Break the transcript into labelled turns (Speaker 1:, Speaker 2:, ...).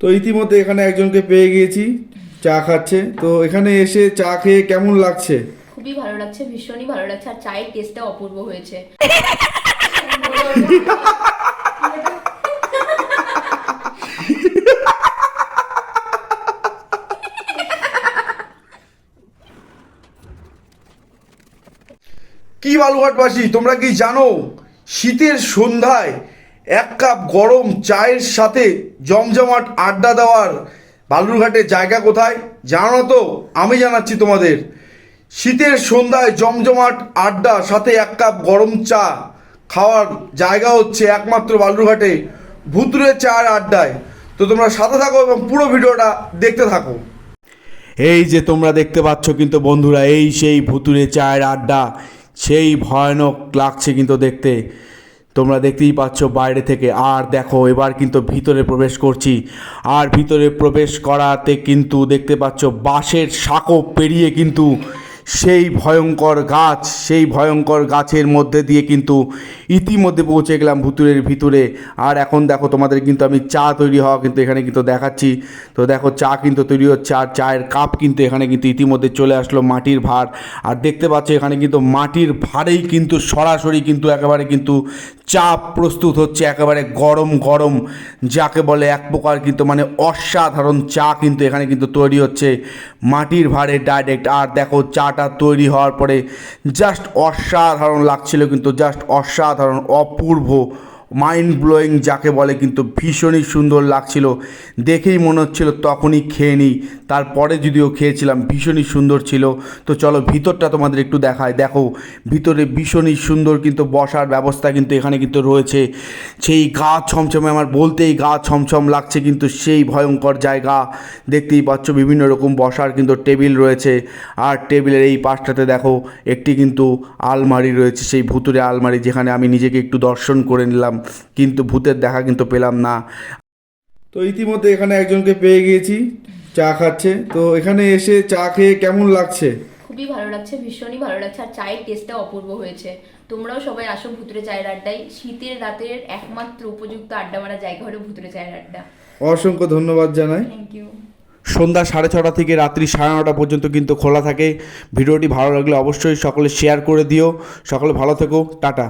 Speaker 1: তো ইতিমধ্যে এখানে একজনকে পেয়ে গিয়েছি, চা খাচ্ছে। তো এখানে এসে চা খেয়ে কেমন লাগছে?
Speaker 2: খুবই ভালো লাগছে, ভীষণই ভালো লাগছে, আর চায়ের টেস্টটা অপূর্ব হয়েছে।
Speaker 1: কি বালুঘাটবাসী, তোমরা কি জানো শীতের সন্ধ্যায় এক কাপ গরম চায়ের সাথে জমজমাট আড্ডা দেওয়ার বালুরঘাটের জায়গা কোথায়? জানো না তো? আমি জানাচ্ছি তোমাদের। শীতের সন্ধ্যায় জমজমাট আড্ডা সাথে এক কাপ গরম চা খাওয়ার জায়গা হচ্ছে একমাত্র বালুরঘাটে ভুতুরে চায়ের আড্ডায়। তো তোমরা সাথে থাকো এবং পুরো ভিডিওটা দেখতে থাকো। এই যে তোমরা দেখতে পাচ্ছ কিন্তু বন্ধুরা, এই সেই ভুতুরে চায়ের আড্ডা। সেই ভয়ানক লাগছে কিন্তু দেখতে, তোমরা দেখতেই পাচ্ছ বাইরে থেকে। আর দেখো এবার কিন্তু ভিতরে প্রবেশ করছি, আর ভিতরে প্রবেশ করাতে কিন্তু দেখতে পাচ্ছ বাঁশের সাঁকো পেরিয়ে কিন্তু সেই ভয়ঙ্কর গাছ, সেই ভয়ঙ্কর গাছের মধ্যে দিয়ে কিন্তু ইতিমধ্যে পৌঁছে গেলাম ভুতুরের ভিতরে। আর এখন দেখো তোমাদের কিন্তু আমি চা তৈরি হওয়া কিন্তু এখানে কিন্তু দেখাচ্ছি। তো দেখো চা কিন্তু তৈরি হচ্ছে, আর চায়ের কাপ কিন্তু এখানে কিন্তু ইতিমধ্যে চলে আসলো, মাটির ভাঁড়। আর দেখতে পাচ্ছ এখানে কিন্তু মাটির ভাঁড়েই কিন্তু সরাসরি কিন্তু একেবারে কিন্তু চা প্রস্তুত হচ্ছে, একেবারে গরম গরম, যাকে বলে এক প্রকার কিন্তু মানে অসাধারণ চা কিন্তু এখানে কিন্তু তৈরি হচ্ছে মাটির ভাঁড়ে ডাইরেক্ট। আর দেখো চাটা তৈরি হওয়ার পরে জাস্ট অসাধারণ লাগছিল কিন্তু, জাস্ট অসাধারণ, অপূর্ব, মাইন্ড ব্লোয়িং যাকে বলে, কিন্তু ভীষণই সুন্দর লাগছিল। দেখেই মনে হচ্ছিল তখনই খেয়ে নিই, তারপরে যদিও খেয়েছিলাম, ভীষণই সুন্দর ছিল। তো চলো ভিতরটা তোমাদের একটু দেখায়। দেখো ভিতরে ভীষণই সুন্দর কিন্তু বসার ব্যবস্থা কিন্তু এখানে কিন্তু রয়েছে। সেই গা ছমছমে, আমার বলতেই গা ছমছম লাগছে কিন্তু, সেই ভয়ঙ্কর জায়গা। দেখতেই পাচ্ছ বিভিন্ন রকম বসার কিন্তু টেবিল রয়েছে। আর টেবিলের এই পাশটাতে দেখো একটি কিন্তু আলমারি রয়েছে, সেই ভুতুরে আলমারি, যেখানে আমি নিজেকে একটু দর্শন করে নিলাম, কিন্তু ভূতের দেখা কিন্তু পেলাম না। তো ইতিমধ্যে এখানে একজনকে পেয়ে গিয়েছি, চা খাচ্ছে। তো এখানে এসে চা খেয়ে কেমন লাগছে?
Speaker 2: খুবই ভালো লাগছে, ভীষণই ভালো লাগছে, আর চায়ের টেস্টটা অপূর্ব হয়েছে। তোমরাও সবাই আসো ভুতুরে চায়ের আড্ডায়। শীতের রাতের একমাত্র উপযুক্ত আড্ডা মারা জায়গা হলো ভুতুরে চায়ের আড্ডা।
Speaker 1: অসংখ্য ধন্যবাদ জানাই।
Speaker 2: Thank you.
Speaker 1: সন্ধ্যা 6:30 থেকে রাত্রি 9:30 পর্যন্ত কিন্তু খোলা থাকে। ভিডিওটি ভালো লাগলে অবশ্যই সকলে শেয়ার করে দিও। সকলে ভালো থেকো, টাটা।